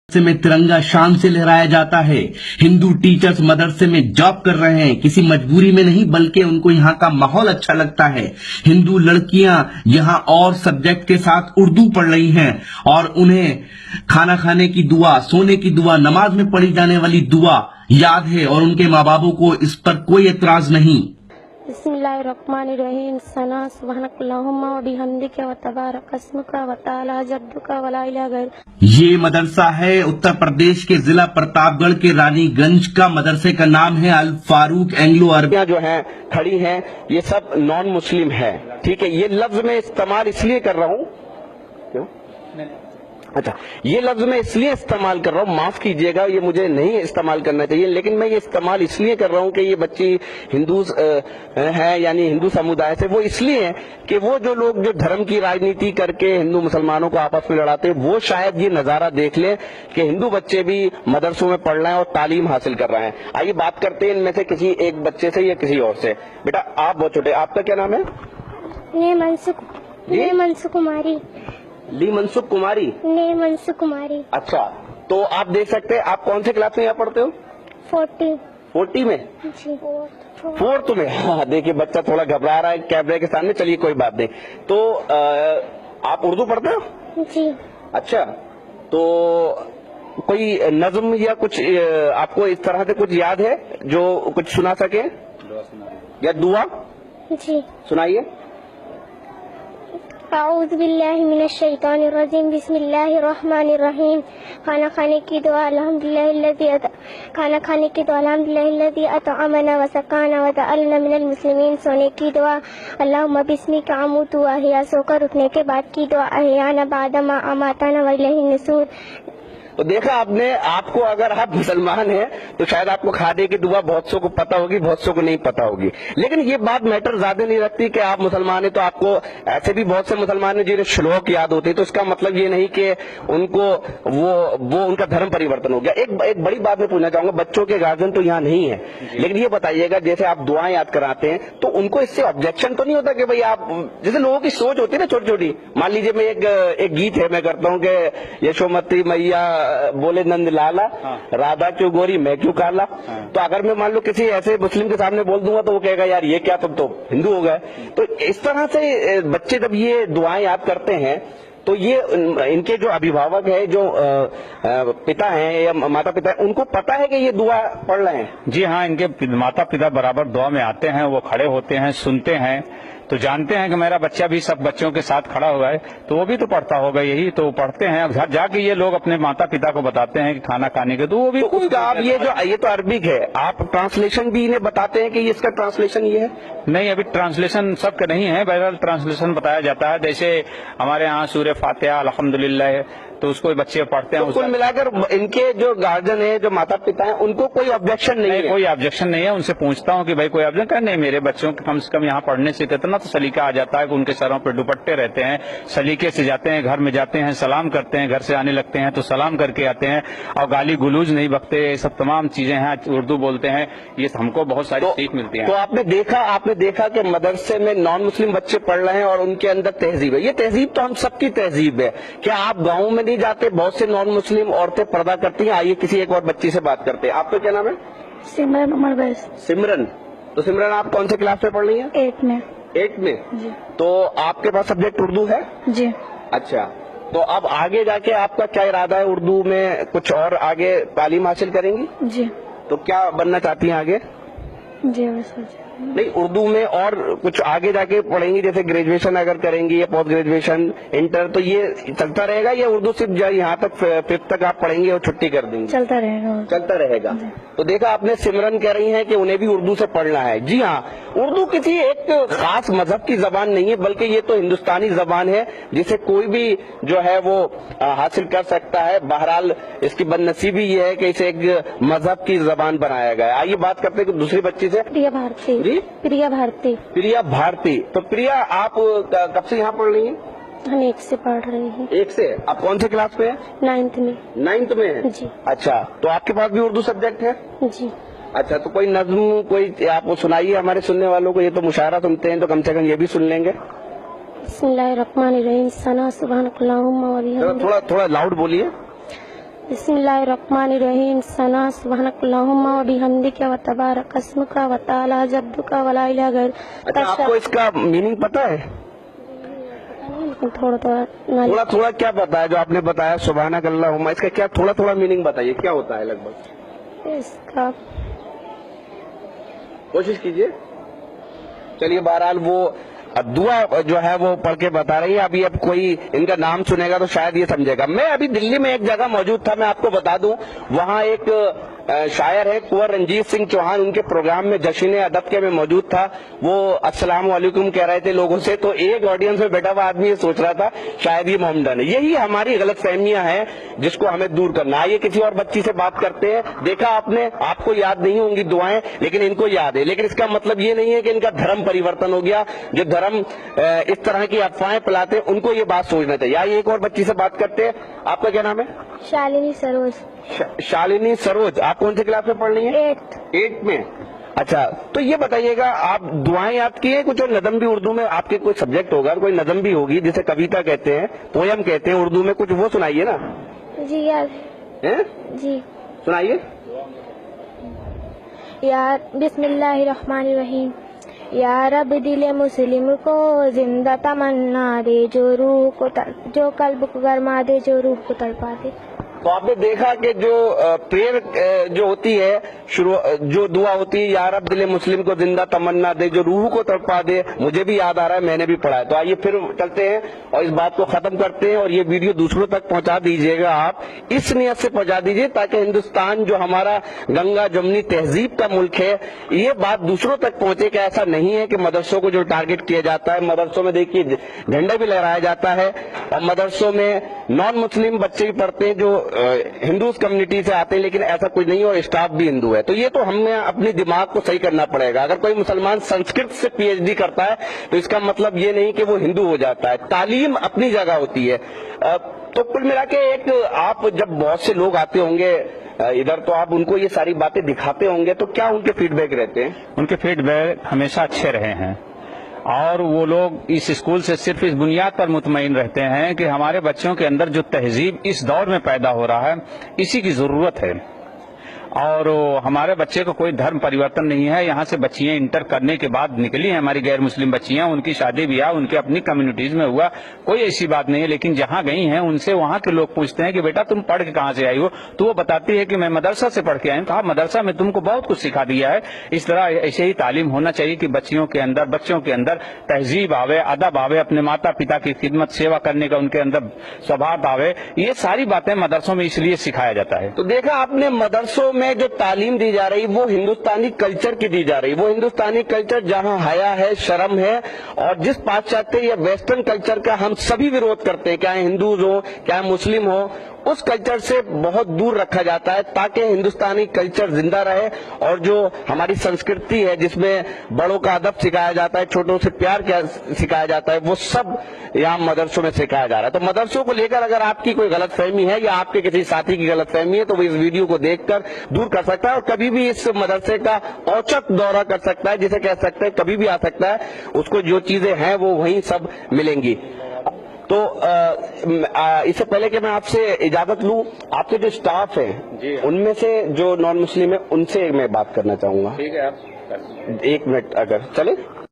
मदरसे में तिरंगा शान से लहराया जाता है। हिंदू टीचर्स मदरसे में जॉब कर रहे हैं, किसी मजबूरी में नहीं बल्कि उनको यहाँ का माहौल अच्छा लगता है। हिंदू लड़कियां यहाँ और सब्जेक्ट के साथ उर्दू पढ़ रही हैं और उन्हें खाना खाने की दुआ, सोने की दुआ, नमाज में पढ़ी जाने वाली दुआ याद है और उनके माँ बापों को इस पर कोई एतराज नहीं। बिस्मिल्लाहिर्रहमानिर्रहीम। सना सुब्हानकल्लाहुम्मा व बिहम्दिका व तबारक अस्मुका व तआला जद्दुका व ला इलाहा गैर। ये मदरसा है उत्तर प्रदेश के जिला प्रतापगढ़ के रानीगंज का। मदरसे का नाम है अल फारूक एंग्लो अरबिया। जो हैं खड़ी हैं ये सब नॉन मुस्लिम है, ठीक है। ये लफ्ज मैं इस्तेमाल इसलिए कर रहा हूँ, क्यों? अच्छा, ये लफ्ज मैं इसलिए इस्तेमाल कर रहा हूँ, माफ कीजिएगा, ये मुझे नहीं इस्तेमाल करना चाहिए, लेकिन मैं ये इस्तेमाल इसलिए कर रहा हूँ कि ये बच्ची हिंदू है, यानी हिंदू समुदाय से। वो इसलिए है कि वो जो लोग जो धर्म की राजनीति करके हिंदू मुसलमानों को आपस में लड़ाते हैं, वो शायद ये नजारा देख लें कि हिंदू बच्चे भी मदरसों में पढ़ रहे हैं और तालीम हासिल कर रहे हैं। आइए बात करते हैं इनमें से किसी एक बच्चे से या किसी और से। बेटा आप बहुत छोटे, आपका क्या नाम है? मनसुख कुमारी। ली मनसुख कुमारी। मनसुख कुमारी। अच्छा, तो आप देख सकते हैं, आप कौन से क्लास में यहाँ पढ़ते हो? 40 में जी। 4th में। हाँ, देखिए बच्चा थोड़ा घबरा रहा है कैमरे के सामने, चलिए कोई बात नहीं। तो आप उर्दू पढ़ते हो? जी। अच्छा, तो कोई नज्म या कुछ आपको इस तरह से कुछ याद है जो कुछ सुना सके या दुआ? जी सुनाइए। अऊज़ु बिल्लाहि मिनश शैतानिर रजीम। बिस्मिल्लाहिर रहमानिर रहीम। खाना खाने की दुआ अल्हम्दुलिल्लाहिल्लज़ी अतअमना व सकाना व जअलना मिनल मुस्लिमीन। सोने की दुआ अल्लाहुम्मा बिस्मिका अमूतु व अहया। सोकर उठने के बाद की दुआ अहयाना बादमा अमाताना व इलैहिन नुशूर। तो देखा आपने, आपको अगर आप मुसलमान हैं तो शायद आपको खाने की दुआ बहुत सौ को पता होगी, बहुत सौ को नहीं पता होगी, लेकिन ये बात मैटर ज्यादा नहीं रखती कि आप मुसलमान हैं। तो आपको ऐसे भी बहुत से मुसलमान हैं जिन्हें श्लोक याद होते हैं, तो इसका मतलब ये नहीं कि उनको वो उनका धर्म परिवर्तन हो गया। एक बड़ी बात मैं पूछना चाहूंगा, बच्चों के गार्जियन तो यहाँ नहीं है, लेकिन ये बताइएगा जैसे आप दुआएं याद कराते हैं तो उनको इससे ऑब्जेक्शन तो नहीं होता कि भाई आप, जैसे लोगों की सोच होती है ना छोटी छोटी, मान लीजिए मैं एक गीत है मैं करता हूँ कि यशोमती मैया बोले नंद लाला, राधा क्यों गोरी मैं क्यों काला। तो अगर मैं मान लो किसी ऐसे मुस्लिम के सामने बोल दूंगा तो वो कहेगा यार ये क्या, तुम तो हिंदू हो गए। तो इस तरह से बच्चे जब ये दुआएं याद करते हैं तो ये इनके जो अभिभावक है, जो पिता हैं या माता पिता हैं, उनको पता है कि ये दुआ पढ़ रहे हैं? जी हाँ, इनके माता पिता बराबर दुआ में आते हैं, वो खड़े होते हैं, सुनते हैं, तो जानते हैं कि मेरा बच्चा भी सब बच्चों के साथ खड़ा हुआ है, तो वो भी तो पढ़ता होगा, यही तो पढ़ते हैं। घर जाके ये लोग अपने माता पिता को बताते हैं कि खाना खाने के, तो वो भी तो उसका आप ये तो अरबिक है, आप ट्रांसलेशन भी इन्हें बताते हैं कि इसका ट्रांसलेशन ये है? नहीं, अभी ट्रांसलेशन सबका नहीं है, बहरहाल ट्रांसलेशन बताया जाता है। जैसे हमारे यहाँ सूरह फातिहा अल्हम्दुलिल्लाह, तो उसको बच्चे पढ़ते हैं। तो कुल मिलाकर इनके जो गार्जियन है, जो माता पिता हैं, उनको कोई ऑब्जेक्शन नहीं है? कोई ऑब्जेक्शन नहीं है। उनसे पूछता हूँ कि भाई कोई ऑब्जेक्शन नहीं, मेरे बच्चों के कम से कम यहाँ पढ़ने से इतना तो सलीका आ जाता है कि उनके सरों पर दुपट्टे रहते हैं, सलीके से जाते हैं, घर में जाते हैं, सलाम करते हैं, घर से आने लगते हैं तो सलाम करके आते हैं, और गाली गुलूज नहीं बकते, ये सब तमाम चीजें हैं, उर्दू बोलते हैं, ये हमको बहुत सारी सीख मिलती है। तो आपने देखा कि मदरसे में नॉन मुस्लिम बच्चे पढ़ रहे हैं और उनके अंदर तहजीब है। ये तहजीब तो हम सबकी तहजीब है। क्या आप गाँव में नहीं जाते, बहुत से नॉन मुस्लिम औरतें पर्दा करती हैं? आइए किसी एक और बच्ची से बात करते हैं। आपका क्या नाम है? सिमरन उमर बैस। सिमरन, तो सिमरन आप कौन से क्लास में पढ़ रही हैं? 8 में जी। तो आपके पास सब्जेक्ट उर्दू है? जी। अच्छा, तो अब आगे जाके आपका क्या इरादा है? उर्दू में कुछ और आगे तालीम हासिल करेंगी? जी। तो क्या बनना चाहती हैं आगे? जी नहीं, उर्दू में और कुछ आगे जाके पढ़ेंगी, जैसे ग्रेजुएशन अगर करेंगी या पोस्ट ग्रेजुएशन, इंटर, तो ये चलता रहेगा या उर्दू सिर्फ यहाँ तक 5th तक आप पढ़ेंगी और छुट्टी कर देंगी? चलता रहेगा। तो देखा आपने, सिमरन कह रही हैं कि उन्हें भी उर्दू से पढ़ना है। जी हाँ, उर्दू किसी एक खास मजहब की जबान नहीं है, बल्कि ये तो हिंदुस्तानी जबान है जिसे कोई भी जो है वो हासिल कर सकता है। बहरहाल इसकी बदनसीबी ये है कि इसे एक मजहब की जबान बनाया गया है। आइए बात करते हैं दूसरी बच्ची से। प्रिया भारती। जी, प्रिया भारती। प्रिया भारती। तो प्रिया आप कब से यहाँ पढ़ रही हैं? हम 1 से पढ़ रहे हैं। 1 से? आप कौन से क्लास में है? 9th में। 9th में है? जी। अच्छा, तो आपके पास भी उर्दू सब्जेक्ट है? जी। अच्छा, तो कोई नज्म कोई आप सुनाइए हमारे सुनने वालों को। ये तो मुशायरा सुनते हैं तो कम से कम ये भी सुन लेंगे। बिस्मिल्लाहिर्रहमानिर्रहीम। सना सुब्हानकल्लाहुम्मा व बिहम्दिका। थोड़ा लाउड बोलिए। बिस्मिल्लाहिर्रहमानिर्रहीम सना सुब्हानकल्लाहुम्मा व बिहम्दिका व तबारक अस्मुका व तआला जद्दुका व ला इलाहा गैरुका। अच्छा, आपको इसका मीनिंग पता है? लेकिन थोड़ा थोड़ा थोड़ा क्या पता है जो आपने बताया सुबहानक अल्लाहुम्मा, इसका क्या थोड़ा थोड़ा मीनिंग बताइए, क्या होता है लगभग? इसका कोशिश कीजिए। चलिए, बहरहाल वो दुआ जो है वो पढ़ के बता रही है। अभी अब कोई इनका नाम सुनेगा तो शायद ये समझेगा। मैं अभी दिल्ली में एक जगह मौजूद था, मैं आपको बता दूं, वहाँ एक शायर है कुंवर रंजीत सिंह चौहान, उनके प्रोग्राम में जश्न अदब के में मौजूद था। वो अस्सलाम वालेकुम कह रहे थे लोगों से, तो एक ऑडियंस में बैठा हुआ आदमी ये सोच रहा था शायद ये मोहम्मदन है। यही हमारी गलत फहमियां हैं जिसको हमें दूर करना। आइए किसी और बच्ची से बात करते हैं। देखा आपने, आपको याद नहीं होंगी दुआएं, लेकिन इनको याद है। लेकिन इसका मतलब ये नहीं है कि इनका धर्म परिवर्तन हो गया। जो धर्म इस तरह की अफवाहें फैलाते हैं उनको ये बात सोचना चाहिए। आइए एक और बच्ची से बात करते हैं। आपका क्या नाम है? शालिनी सरोज, शालिनी सरोज। आप कौन से क्लास में पढ़ रही हैं? 8 में। अच्छा, तो ये बताइएगा, आप दुआएं याद की है कुछ? और नज़म भी उर्दू में आपके कोई सब्जेक्ट होगा, कोई नज़म भी होगी जिसे कविता कहते हैं, पोयम कहते हैं उर्दू में, कुछ वो सुनाइए ना। जी यार हैं? जी सुनाइए। यार बिस्मिल्लाहिर्रहमानिर्रहीम। या रब दिल मुस्लिम को जिंदा तमन्ना दे, जो रूह को जो कल्ब को गरमा दे, जो रूह को तड़पा दे। तो आपने देखा कि जो प्रेयर जो होती है, जो दुआ होती है, या रब दिल मुस्लिम को जिंदा तमन्ना दे, जो रूह को तड़पा दे, मुझे भी याद आ रहा है, मैंने भी पढ़ा है। तो आइए फिर चलते हैं और इस बात को खत्म करते हैं। और ये वीडियो दूसरों तक पहुंचा दीजिएगा, आप इस नियत से पहुंचा दीजिए ताकि हिंदुस्तान जो हमारा गंगा जमुनी तहजीब का मुल्क है, ये बात दूसरों तक पहुंचे कि ऐसा नहीं है कि मदरसों को जो टारगेट किया जाता है। मदरसों में देखिए झंडा भी लहराया जाता है, और मदरसों में नॉन मुस्लिम बच्चे भी पढ़ते हैं जो हिंदू कम्युनिटी से आते हैं, लेकिन ऐसा कुछ नहीं है, और स्टाफ भी हिंदू है। तो ये तो हमें अपने दिमाग को सही करना पड़ेगा। अगर कोई मुसलमान संस्कृत से पीएचडी करता है तो इसका मतलब ये नहीं कि वो हिंदू हो जाता है। तालीम अपनी जगह होती है। तो कुल मिला के एक, आप जब बहुत से लोग आते होंगे इधर, तो आप उनको ये सारी बातें दिखाते होंगे, तो क्या उनके फीडबैक रहते हैं? उनके फीडबैक हमेशा अच्छे रहे हैं, और वो लोग इस स्कूल से सिर्फ इस बुनियाद पर मुतमईन रहते हैं कि हमारे बच्चों के अंदर जो तहजीब इस दौर में पैदा हो रहा है, इसी की जरूरत है। और हमारे बच्चे को कोई धर्म परिवर्तन नहीं है। यहाँ से बच्चियां इंटर करने के बाद निकली हैं, हमारी गैर मुस्लिम बच्चियां, उनकी शादी ब्याह उनके अपनी कम्युनिटीज में हुआ, कोई ऐसी बात नहीं है। लेकिन जहाँ गई हैं उनसे वहाँ के लोग पूछते हैं कि बेटा तुम पढ़ के कहाँ से आई हो, तो वो बताती है कि मैं मदरसा से पढ़ के आई हूँ। कहा मदरसा में तुमको बहुत कुछ सिखा दिया है। इस तरह ऐसे ही तालीम होना चाहिए कि बच्चों के अंदर तहजीब आवे, अदब आवे, अपने माता पिता की खिदमत सेवा करने का उनके अंदर स्वभाव आवे। ये सारी बातें मदरसों में इसलिए सिखाया जाता है। तो देखा आपने, मदरसों में जो तालीम दी जा रही वो हिंदुस्तानी कल्चर की दी जा रही, वो हिंदुस्तानी कल्चर जहां हया है, शर्म है, और जिस पाश्चात्य या वेस्टर्न कल्चर का हम सभी विरोध करते हैं, चाहे हिंदू हो चाहे मुस्लिम हो, उस कल्चर से बहुत दूर रखा जाता है ताकि हिंदुस्तानी कल्चर जिंदा रहे। और जो हमारी संस्कृति है जिसमें बड़ों का अदब सिखाया जाता है, छोटों से प्यार क्या सिखाया जाता है, वो सब यहाँ मदरसों में सिखाया जा रहा है। तो मदरसों को लेकर अगर आपकी कोई गलतफहमी है या आपके किसी साथी की गलतफहमी है तो वो इस वीडियो को देखकर दूर कर सकता है, और कभी भी इस मदरसे का औचक दौरा कर सकता है, जिसे कह सकते हैं कभी भी आ सकता है। उसको जो चीजें हैं वो वहीं सब मिलेंगी। तो इससे पहले कि मैं आपसे इजाजत लूं, आपके जो स्टाफ हैं उनमें से जो नॉन मुस्लिम है उनसे मैं बात करना चाहूंगा। ठीक है, आप 1 मिनट अगर चले।